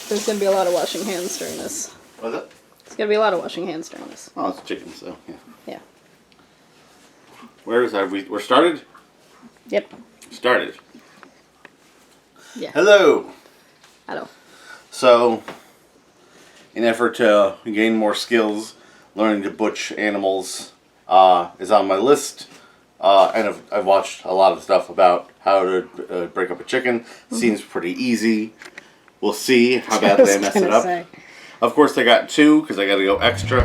There's going to be a lot of washing hands during this. What's that? There's going to be a lot of washing hands during this. Oh, it's chicken, so yeah. Yeah. Where is that? We're started? Yep. Started. Yeah. Hello. Hello. So, in effort to gain more skills, learning to butch animals is on my list. And I've watched a lot of stuff about how to break up a chicken. Seems pretty easy. We'll see how badly I mess it up. Say. Of course, I got 2 because I got to go extra.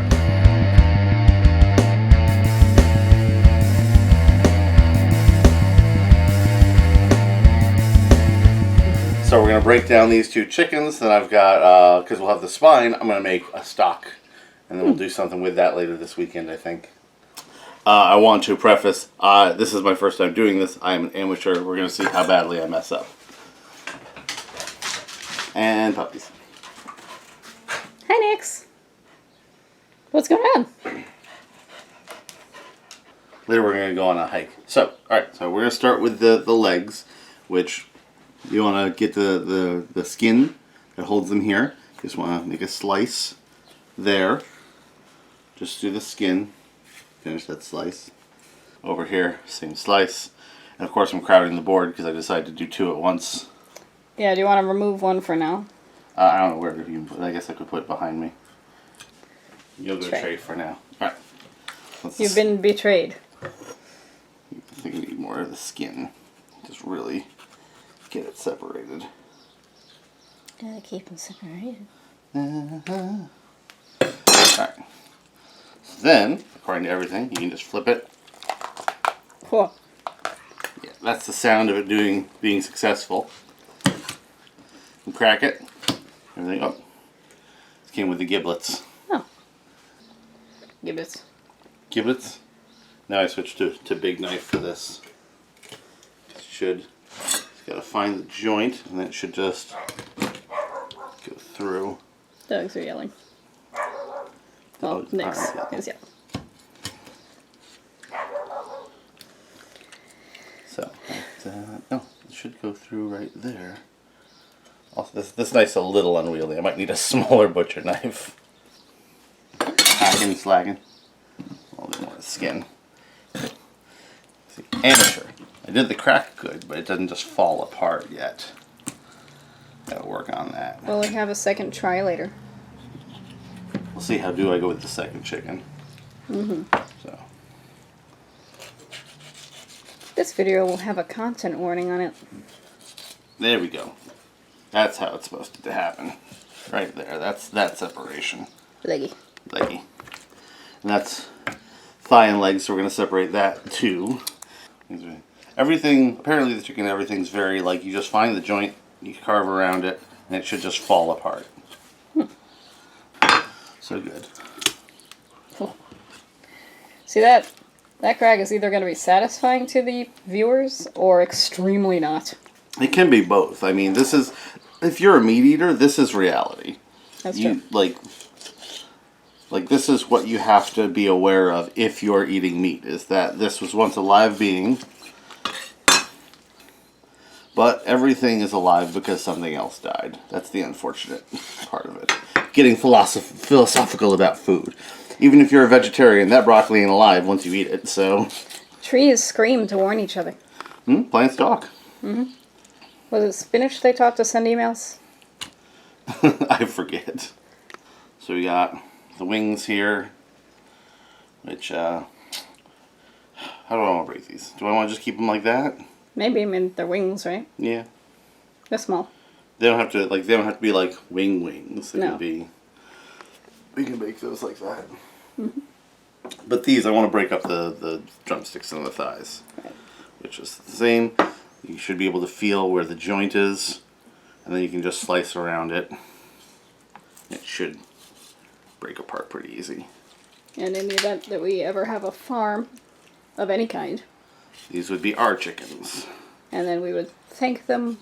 So we're going to break down these 2 chickens. Then I've got, because we'll have the spine, I'm going to make a stock. And then we'll do something with that later this weekend, I think. I want to preface, this is my first time doing this. I am an amateur. We're going to see how badly I mess up. And puppies. Hi, Nix. What's going on? Later we're going to go on a hike. So, alright, so we're going to start with the legs, which you want to get the skin that holds them here. Just want to make a slice there. Just do the skin. Finish that slice. Over here, same slice. And of course I'm crowding the board because I decided to do 2 at once. Yeah, do you want to remove one for now? I don't know where to even put it. I guess I could put it behind me. You'll go Tray. tray for now. Alright. You've been betrayed. I think we need more of the skin. Just really get it separated. Gotta keep them separated. Alright. So then, according to everything, you can just flip it. Cool. Yeah, that's the sound of it being successful. You crack it. Everything up. It came with the giblets. Oh. Gibbets. Giblets? Now I switched to big knife for this. Just gotta find the joint, and then it should just go through. Dogs are yelling. Well, Nix is yelling. So, no, it should go through right there. Also, this knife's a little unwieldy. I might need a smaller butcher knife. Hacking, slacking. A little bit more skin. See, amateur. I did the crack good, but it doesn't just fall apart yet. Gotta work on that. Well, we have a second try later. We'll see how do I go with the second chicken. So. This video will have a content warning on it. There we go. That's how it's supposed to happen. Right there. That's that separation. Leggy. Leggy. And that's thigh and legs, so we're going to separate that too. Everything, apparently the chicken, everything's very, like, you just find the joint, you carve around it, and it should just fall apart. So good. Cool. See, that crack is either going to be satisfying to the viewers or extremely not. It can be both. I mean, this is, if you're a meat eater, this is reality. That's true. Like this is what you have to be aware of if you're eating meat, is that this was once a live being, but everything is alive because something else died. That's the unfortunate part of it. Getting philosophical about food. Even if you're a vegetarian, that broccoli ain't alive once you eat it, so. Trees scream to warn each other. Plants talk. Was it spinach they taught to send emails? I forget. So we got the wings here, which, how do I want to break these? Do I want to just keep them like that? Maybe, I mean, they're wings, right? Yeah. They're small. They don't have to be like wings. They No. can be, we can make those like that. But these, I want to break up the drumsticks and the thighs. Right. Which is the same. You should be able to feel where the joint is, and then you can just slice around it. It should break apart pretty easy. And in the event that we ever have a farm of any kind, These would be our chickens. and then we would thank them,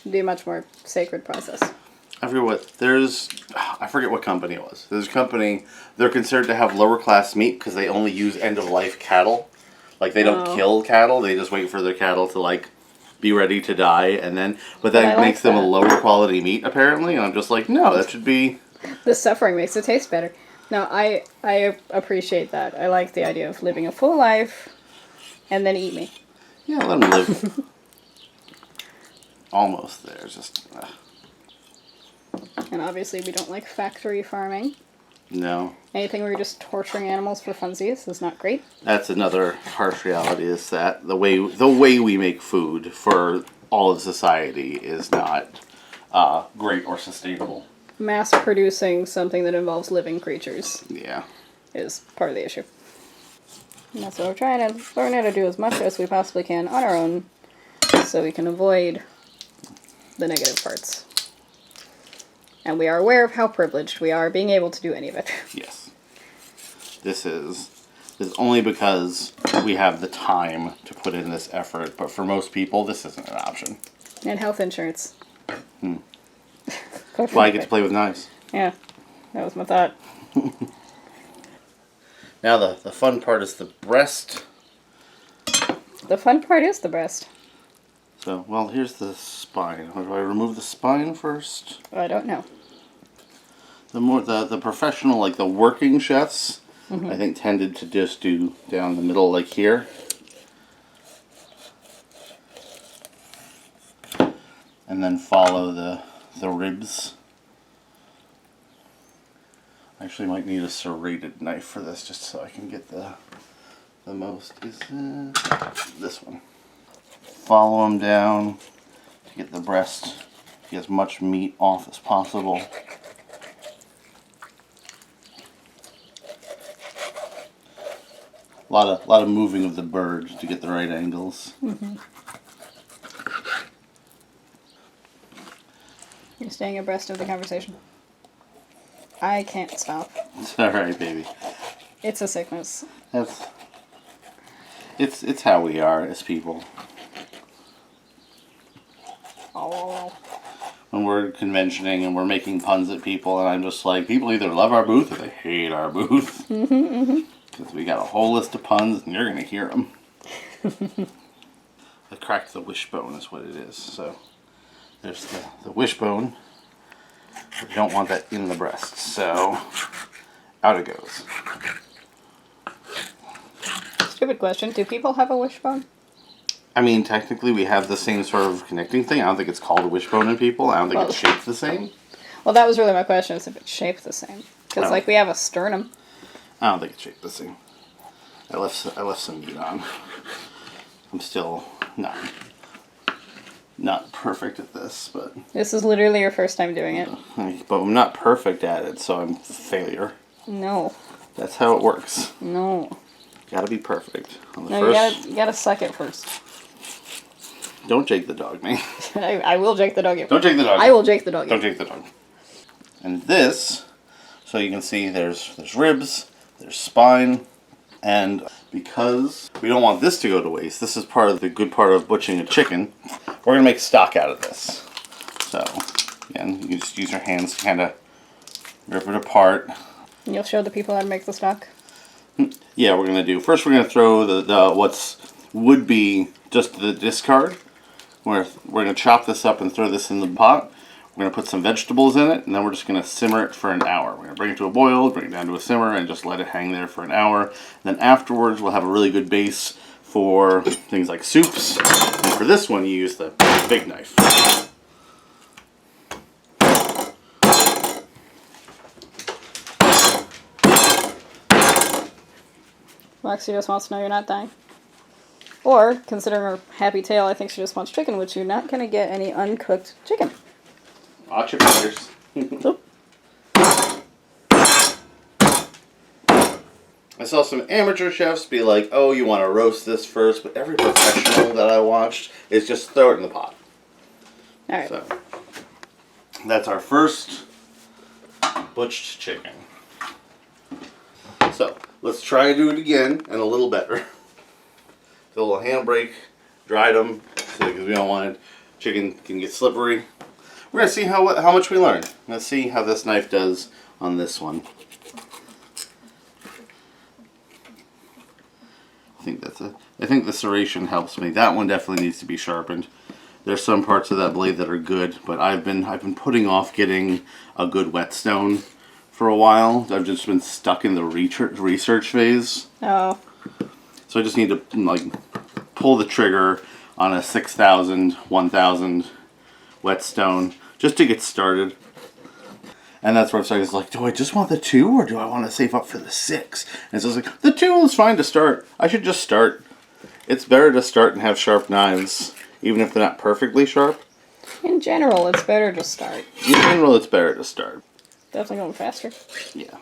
be a much more sacred process. I forget what company it was. There's a company, they're considered to have lower class meat because they only use end of life cattle. Like, they don't kill cattle, they just wait for their cattle to, like, be ready to die, and then but I that like makes them a that. lower quality meat apparently. And I'm just like, no, that should be. The suffering makes it taste better. No, I appreciate that. I like the idea of living a full life and then eat me. Yeah, let them live. Almost there. Just And obviously we don't like factory farming. no. Anything where you're just torturing animals for funsies is not great. That's another harsh reality. Is that the way we make food for all of society is not great or sustainable. Mass producing something that involves living creatures Yeah. is part of the issue. And that's what we're trying to learn how to do as much as we possibly can on our own so we can avoid the negative parts. And we are aware of how privileged we are being able to do any of it. Yes. This is only because we have the time to put in this effort, but for most people, this isn't an option. And health insurance. That's why I get to play with knives. Yeah, that was my thought. Now the fun part is the breast. The fun part is the breast. So, well, here's the spine. Do I remove the spine first? I don't know. The professional, like the working chefs, I think tended to just do down the middle, like here. And then follow the ribs. I actually might need a serrated knife for this, just so I can get the most. Is this one? Follow them down to get the breast, get as much meat off as possible. A lot of moving of the bird to get the right angles. You're staying abreast of the conversation. I can't stop. It's all right, baby. It's a sickness. It's how we are as people. Oh. When we're conventioning and we're making puns at people, and I'm just like, people either love our booth or they hate our booth. Because we got a whole list of puns, and you're gonna hear them. I cracked the wishbone is what it is. So there's the wishbone. We don't want that in the breast, so out it goes. Stupid question. Do people have a wishbone? I mean, technically we have the same sort of connecting thing. I don't think it's called a wishbone in people. I don't think it's shaped the same. Well, that was really my question, is if it's shaped the same. Because, like, we have a sternum. I don't think it's shaped the same. I left some meat on. I'm still not perfect at this, but This is literally your first time doing it. I'm not perfect at it, so I'm a failure. No. That's how it works. No. Gotta be perfect. On the No, first, you gotta suck it first. don't Jake the dog, man. I will Jake the dog. Don't Jake the dog. I will Jake the dog. Don't Jake the dog. And this, so you can see there's ribs, there's spine, and because we don't want this to go to waste, this is part of the good part of butchering a chicken, we're going to make stock out of this. So, again, you can just use your hands to kind of rip it apart. You'll show the people how to make the stock. Yeah, we're going to do, first we're going to throw the would be just the discard. We're going to chop this up and throw this in the pot. We're going to put some vegetables in it, and then we're just going to simmer it for an hour. We're going to bring it to a boil, bring it down to a simmer, and just let it hang there for an hour. Then afterwards, we'll have a really good base for things like soups. And for this one, you use the big knife. Lexi just wants to know you're not dying. Or, considering her happy tale, I think she just wants chicken, which you're not going to get any uncooked chicken. Watch your fingers. Oop. I saw some amateur chefs be like, oh, you want to roast this first, but every professional that I watched is just throw it in the pot. Alright. So, that's our first butched chicken. So, let's try to do it again and a little better. The little handbrake, dried them, because we don't want it. Chicken can get slippery. We're going to see how much we learn. Let's see how this knife does on this one. I think the serration helps me. That one definitely needs to be sharpened. There's some parts of that blade that are good, but I've been putting off getting a good whetstone for a while. I've just been stuck in the research phase. Oh. So I just need to like pull the trigger on a 6,000, 1,000 whetstone just to get started. And that's where I was like, do I just want the 2 or do I want to save up for the 6? And so I was like, the 2 is fine to start. I should just start. It's better to start and have sharp knives, even if they're not perfectly sharp. In general, it's better to start. In general, it's better to start. Definitely going faster. Yeah.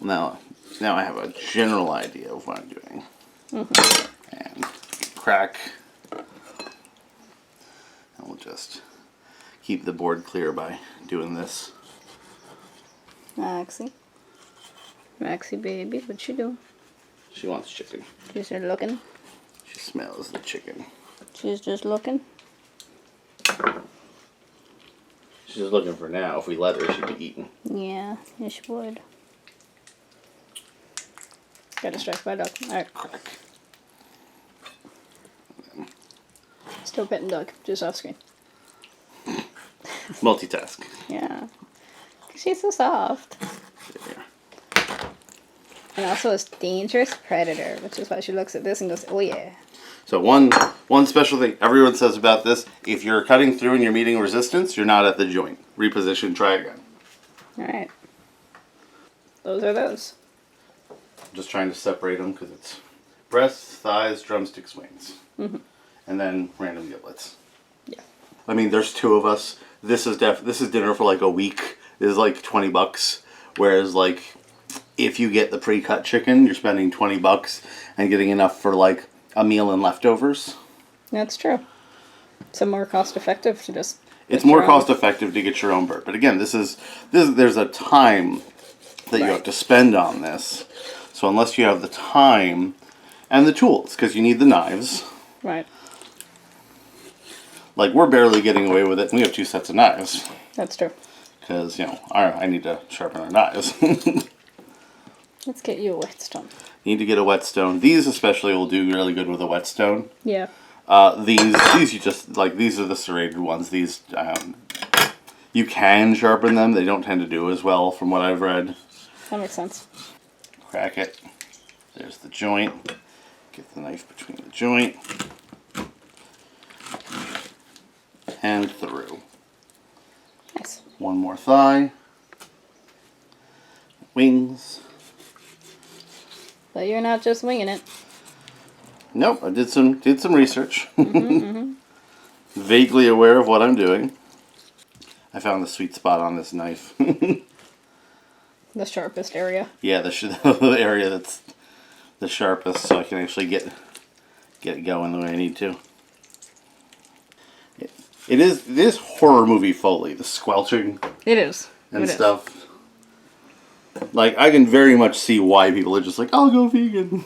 Now I have a general idea of what I'm doing. And crack. And we'll just keep the board clear by doing this. Maxie. Maxie baby, what you doing? She wants chicken. She's just looking. She smells the chicken. She's just looking. She's just looking for now. If we let her, she'd be eaten. Yeah, yes she would. Got distracted by a dog. Alright. Crack. Still petting dog, just off screen. Multitask. Yeah. She's so soft. There. And also a dangerous predator, which is why she looks at this and goes, oh yeah. So one special thing everyone says about this, if you're cutting through and you're meeting resistance, you're not at the joint. Reposition, try again. Alright. Those are those. I'm just trying to separate them because it's breasts, thighs, drumsticks, wings. And then random giblets. Yeah. I mean, there's 2 of us. This is dinner for like a week. This is like $20. Whereas like if you get the pre-cut chicken, you're spending $20 and getting enough for like a meal and leftovers. That's true. So more cost effective to just... It's more cost effective to get your own bird. But again, there's a time that you have to spend on this. So unless you have the time and the tools, because you need the knives. Right. Like, we're barely getting away with it. We have 2 sets of knives. That's true. Because, I need to sharpen our knives. Let's get you a whetstone. Need to get a whetstone. These especially will do really good with a whetstone. Yeah. These you just, like, these are the serrated ones. These, you can sharpen them. They don't tend to do as well from what I've read. That makes sense. Crack it. There's the joint. Get the knife between the joint. And through. Nice. One more thigh. Wings. But you're not just winging it. Nope, I did some research. Vaguely aware of what I'm doing. I found the sweet spot on this knife. The sharpest area. Yeah, the area that's the sharpest, so I can actually get it going the way I need to. It is horror movie Foley, the squelching It is. and stuff. Like, I can very much see why people are just like, I'll go vegan.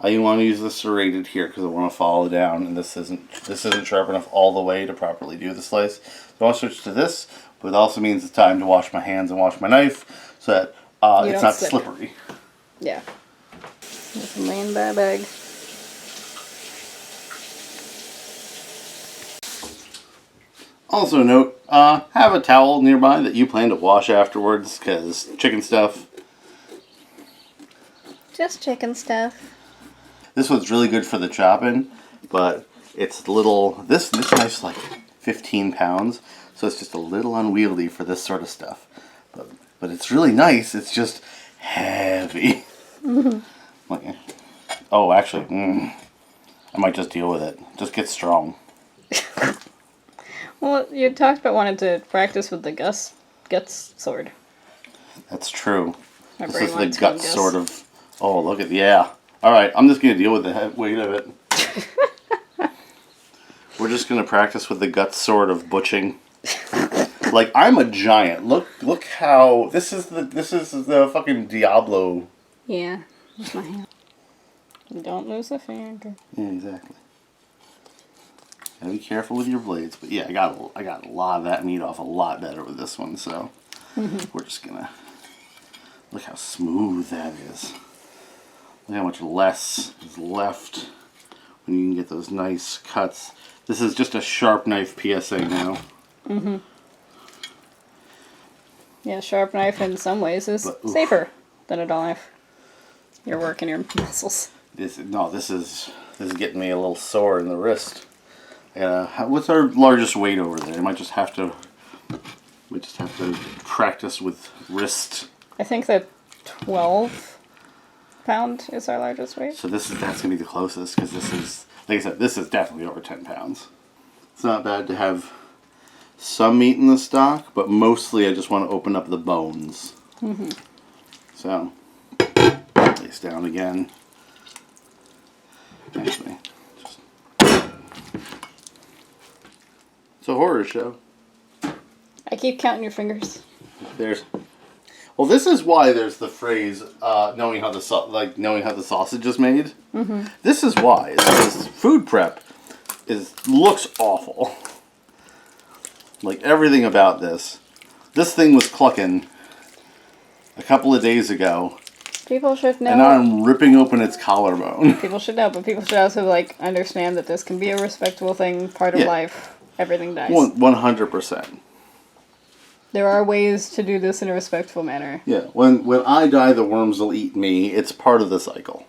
I want to use the serrated here because I want to follow down, and this isn't sharp enough all the way to properly do the slice. So I want to switch to this, but it also means it's time to wash my hands and wash my knife so that it's not slippery. Yeah. Just laying by a bag. Also note, have a towel nearby that you plan to wash afterwards, because chicken stuff. Just chicken stuff. This one's really good for the chopping, but it's little, this knife's like 15 pounds, so it's just a little unwieldy for this sort of stuff. But it's really nice, it's just heavy. Like, oh, actually, I might just deal with it. Just get strong. Well, you talked about wanting to practice with the guts sword. That's true. My This brain is the wants gut Gus. sort of. Oh, look at, yeah. Alright, I'm just going to deal with the weight of it. We're just going to practice with the gut sword of butching. Like, I'm a giant. Look how. This is the fucking Diablo. Yeah. That's my hand. Don't lose a finger. Yeah, exactly. Gotta be careful with your blades, but yeah, I got a lot of that meat off a lot better with this one, so we're just gonna look how smooth that is. Look how much less is left And you can get those nice cuts. This is just a sharp knife PSA now. Yeah, sharp knife in some ways is safer than a dull knife. You're working your muscles. This is getting me a little sore in the wrist. What's our largest weight over there? I might just have to practice with wrist. I think that 12 pound is our largest weight. So that's gonna be the closest, because this is, like I said, this is definitely over 10 pounds. It's not bad to have some meat in the stock, but mostly I just want to open up the bones. So, place down again. Actually, it's a horror show. I keep counting your fingers. Well, this is why there's the phrase knowing how the sausage is made. This is why, because food prep looks awful. Like everything about this thing was clucking a couple of days ago. People should know. And now I'm ripping open its collarbone. People should know, but people should also understand that this can be a respectable thing, part of life. Everything dies. 100%. There are ways to do this in a respectful manner. Yeah, when I die, the worms will eat me. It's part of the cycle.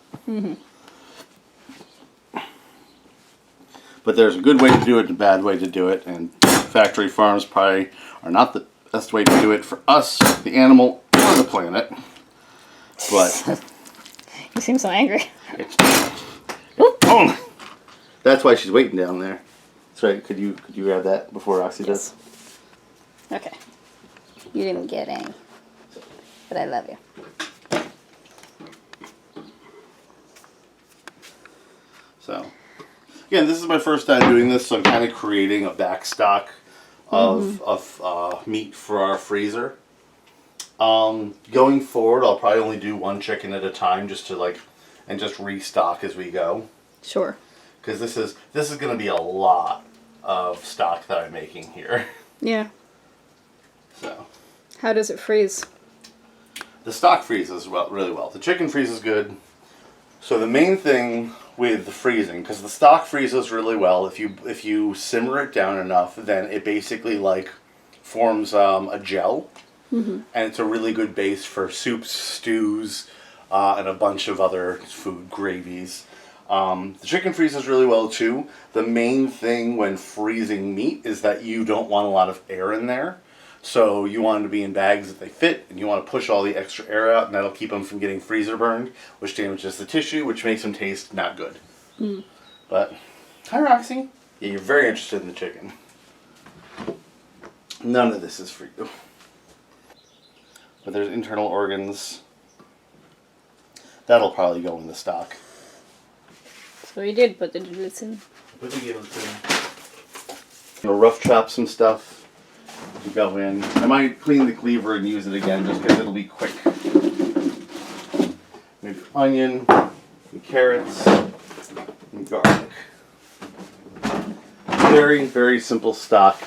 But there's a good way to do it and a bad way to do it, and factory farms probably are not the best way to do it for us, the animal, or the planet. But you seem so angry. Oh, that's why she's waiting down there. That's right. Could you grab that before Roxy does? Okay. You didn't get any, but I love you. So, again, this is my first time doing this, so I'm kind of creating a back stock of meat for our freezer. Going forward, I'll probably only do one chicken at a time, just to just restock as we go. Sure. Because this is going to be a lot of stock that I'm making here. Yeah. So. How does it freeze? The stock freezes really well. The chicken freezes good. So the main thing with the freezing, because the stock freezes really well, if you simmer it down enough, then it basically forms a gel, and it's a really good base for soups, stews, and a bunch of other food gravies. The chicken freezes really well too. The main thing when freezing meat is that you don't want a lot of air in there. So you want them to be in bags that they fit, and you want to push all the extra air out, and that'll keep them from getting freezer burned, which damages the tissue, which makes them taste not good. But, hi Roxy. Yeah, you're very interested in the chicken. None of this is for you. But there's internal organs. That'll probably go in the stock. So you did put the giblets in. Put the giblets in. I'll rough chop some stuff. To go in. I might clean the cleaver and use it again just because it'll be quick. Maybe onion, and carrots, and garlic. Very, very simple stock.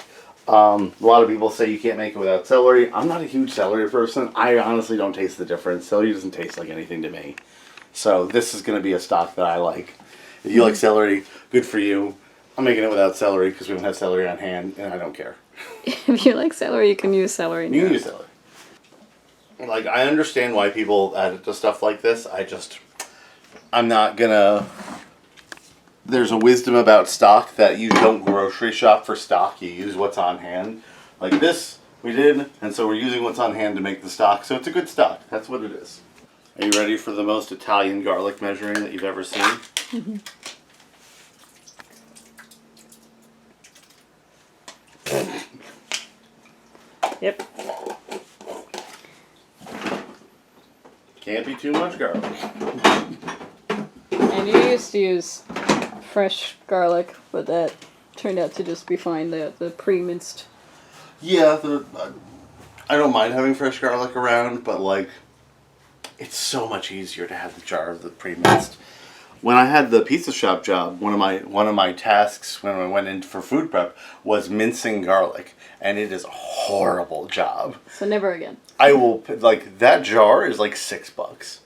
A lot of people say you can't make it without celery. I'm not a huge celery person. I honestly don't taste the difference. Celery doesn't taste like anything to me. So this is going to be a stock that I like. If you like celery, good for you. I'm making it without celery because we don't have celery on hand, and I don't care. If you like celery, you can use celery. You can use celery. I understand why people add it to stuff like this. I'm not gonna... There's a wisdom about stock that you don't grocery shop for stock. You use what's on hand. Like this, we did, and so we're using what's on hand to make the stock. So it's a good stock. That's what it is. Are you ready for the most Italian garlic measuring that you've ever seen? Yep. Can't be too much garlic. And you used to use fresh garlic, but that turned out to just be fine, the pre-minced. Yeah, I don't mind having fresh garlic around, but it's so much easier to have the jar of the pre-minced. When I had the pizza shop job, one of my tasks when I went in for food prep was mincing garlic, and it is a horrible job. So never again. I will that jar is $6,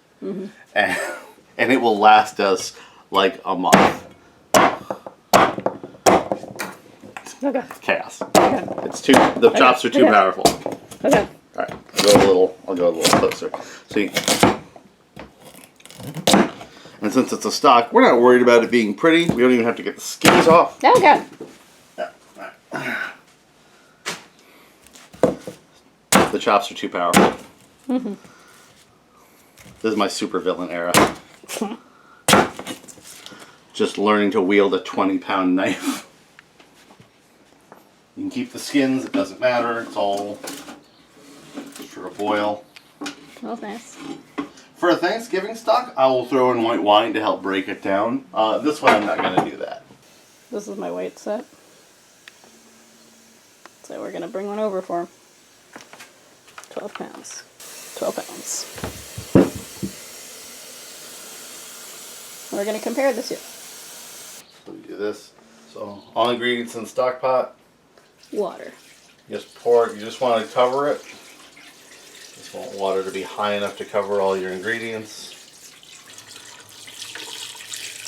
and it will last us a month. Okay. Chaos. Okay. It's too. The chops are too Okay. powerful. Okay. All right. I'll go a little closer. See. And since it's a stock, we're not worried about it being pretty. We don't even have to get the skins off. Okay. The chops are too powerful. This is my supervillain era. Just learning to wield a 20-pound knife. You can keep the skins, it doesn't matter. It's all for a boil. Smells nice. For a Thanksgiving stock, I will throw in white wine to help break it down. This one, I'm not going to do that. This is my white set. So we're going to bring one over for him. 12 pounds. 12 pounds. We're going to compare the two. So we do this. So all ingredients in the stock pot. Water. Just pour it. You just want to cover it. Just want water to be high enough to cover all your ingredients.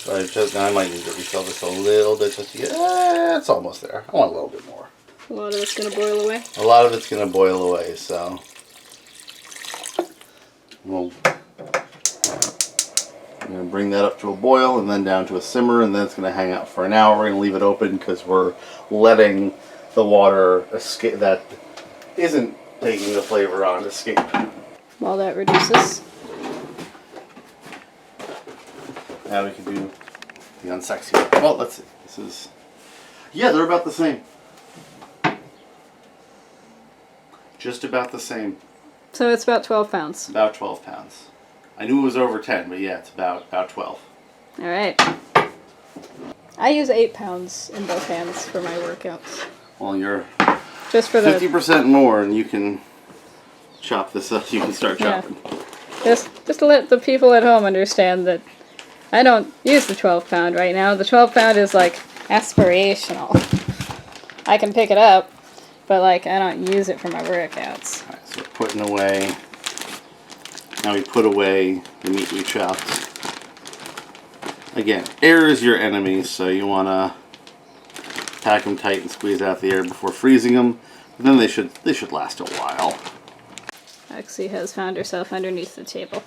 So I might need to refill this a little bit just to get. It's almost there. I want a little bit more. A lot of it's going to boil away. A lot of it's going to boil away, so I'm going to bring that up to a boil and then down to a simmer, and then it's going to hang out for an hour. We're going to leave it open because we're letting the water escape that isn't taking the flavor on escape. While that reduces. Now we can do the unsexy one. Well, let's see. This is, yeah, they're about the same. Just about the same. So it's about 12 pounds. About 12 pounds. I knew it was over 10, but yeah, it's about 12. All right. I use 8 pounds in both hands for my workouts. Well, you're Just for the 50% more, and you can chop this up. You can start chopping. just to let the people at home understand that I don't use the 12 pound right now. The 12 pound is like aspirational. I can pick it up, but like I don't use it for my workouts. All right, so we're putting away. Now we put away the meat we chopped. Again, air is your enemy, so you want to pack them tight and squeeze out the air before freezing them. But then they should last a while. Roxy has found herself underneath the table.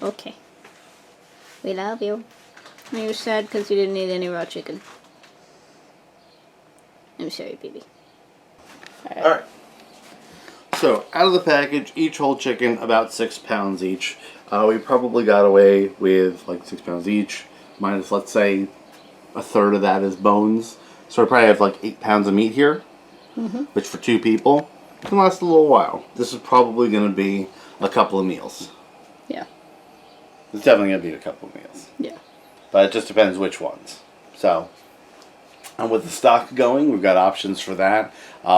Okay. We love you. Are you sad because you didn't eat any raw chicken? I'm sorry, baby. All right. So out of the package, each whole chicken about 6 pounds each. We probably got away with like 6 pounds each, minus let's say a third of that is bones. So I probably have like 8 pounds of meat here, which for 2 people can last a little while. This is probably going to be a couple of meals. Yeah. It's definitely going to be a couple of meals. Yeah. But it just depends which ones. So, and with the stock going, we've got options for that.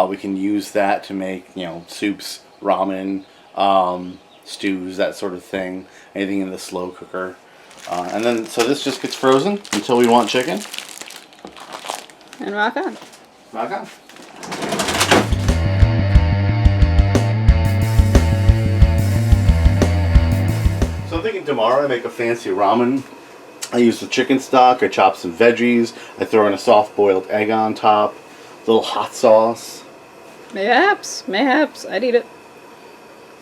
We can use that to make, soups, ramen, stews, that sort of thing. Anything in the slow cooker. And then, so this just gets frozen until we want chicken. And rock on. Rock on. So I'm thinking tomorrow I make a fancy ramen. I use the chicken stock, I chop some veggies, I throw in a soft boiled egg on top, a little hot sauce. Mayhaps, I'd eat it.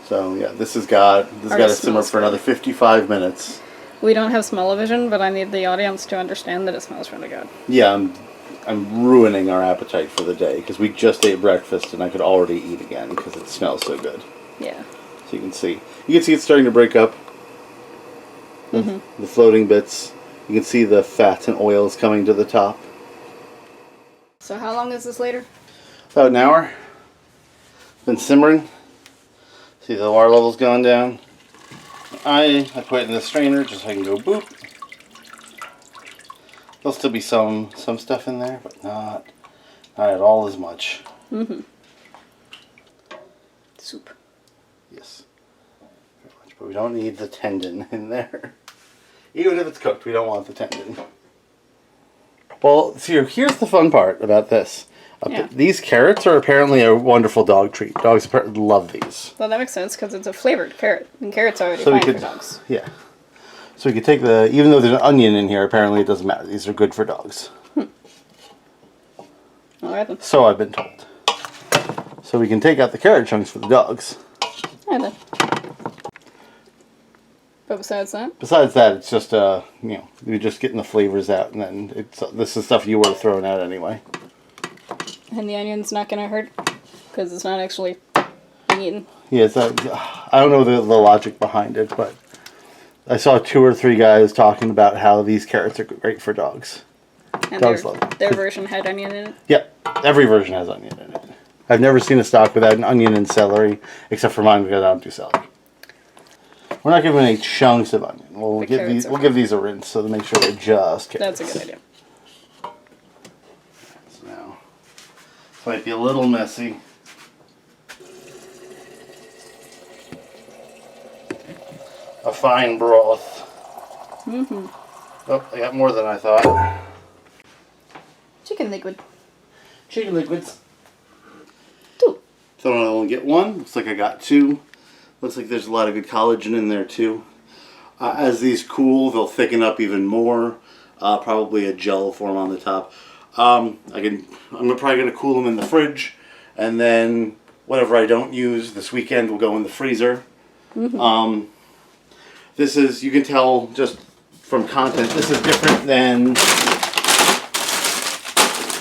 So yeah, this has got to simmer for another 55 minutes. We don't have smell-o-vision, but I need the audience to understand that it smells really good. Yeah, I'm ruining our appetite for the day because we just ate breakfast and I could already eat again because it smells so good. Yeah. So you can see it's starting to break up. The floating bits. You can see the fat and oils coming to the top. So how long is this later? About an hour. Been simmering. See the water level's gone down. I put it in the strainer just so I can go boop. There'll still be some stuff in there, but not at all as much. Soup. Yes. Very much, but we don't need the tendon in there. Even if it's cooked, we don't want the tendon. Well, see, here's the fun part about this. These carrots are apparently a wonderful dog treat. Dogs love these. Well, that makes sense because it's a flavored carrot, and carrots are already fine for dogs. Yeah. So we could take even though there's an onion in here, apparently it doesn't matter. These are good for dogs. But Alright then. So I've been told. So we can take out the carrot chunks for the dogs. Alright then. But besides that, Besides that, it's just you're just getting the flavors out, and then this is stuff you would have thrown out anyway. and the onion's not gonna hurt because it's not actually being eaten. Yeah, I don't know the logic behind it, but I saw 2 or 3 guys talking about how these carrots are great for dogs. And Dogs love them. their version had onion in it. Yep, every version has onion in it. I've never seen a stock without an onion and celery, except for mine because I don't do celery. We're not giving any chunks of onion. We'll give these a rinse so to make sure they're just carrots. That's a good idea. So now, this might be a little messy. A fine broth. Mm-hmm. Oh, I got more than I thought. Chicken liquid. Chicken liquids. 2. Thought I'd only get 1. Looks like I got 2. Looks like there's a lot of good collagen in there too. As these cool, they'll thicken up even more. Probably a gel form on the top. I'm probably going to cool them in the fridge, and then whatever I don't use this weekend will go in the freezer. Mm-hmm. This is, you can tell just from content, this is different than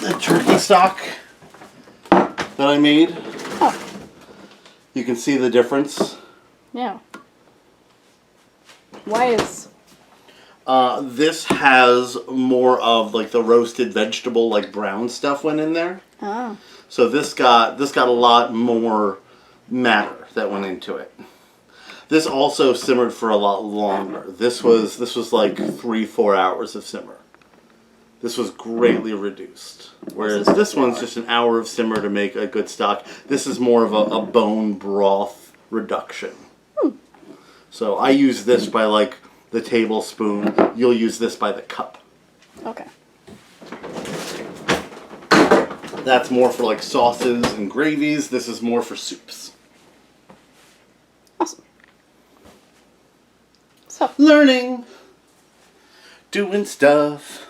the turkey stock that I made. Oh. You can see the difference. Yeah. Why is... This has more of like the roasted vegetable, like brown stuff went in there. Oh. So this got a lot more matter that went into it. This also simmered for a lot longer. This was like 3-4 hours of simmer. This was greatly reduced. Whereas this one's just an hour of simmer to make a good stock. This is more of a bone broth reduction. So I use this by like the tablespoon. You'll use this by the cup. Okay. That's more for like sauces and gravies. This is more for soups. Awesome. So, Learning. Doing stuff.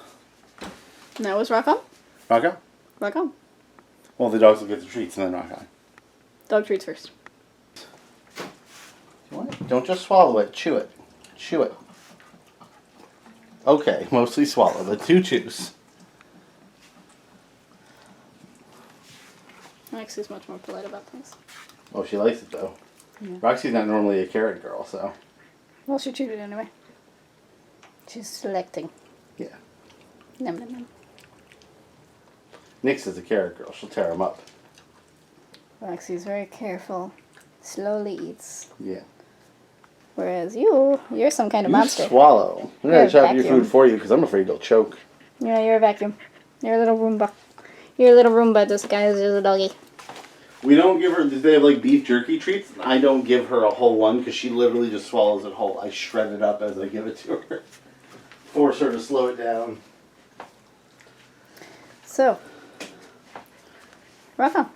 that was rock on? Rock on? Rock on. Well, the dogs will get the treats and then rock on. Dog treats first. Don't just swallow it. Chew it. Chew it. Okay, mostly swallow. The 2 chews. Roxy's much more polite about things. Oh, she likes it though. Yeah. Roxy's not normally a carrot girl, so. Well, she chewed it anyway. She's selecting. Yeah. Num num num. Nyx is a carrot girl. She'll tear them up. Roxy's very careful. Slowly eats. Yeah. Whereas you're some kind of You monster. swallow. I'm You're going a to chop your vacuum. food for you because I'm afraid you'll choke. Yeah, you're a vacuum. You're a little Roomba. You're a little Roomba disguised as a doggy. We don't give her, they have like beef jerky treats. I don't give her a whole one because she literally just swallows it whole. I shred it up as I give it to her. Force her to slow it down. So, rock on.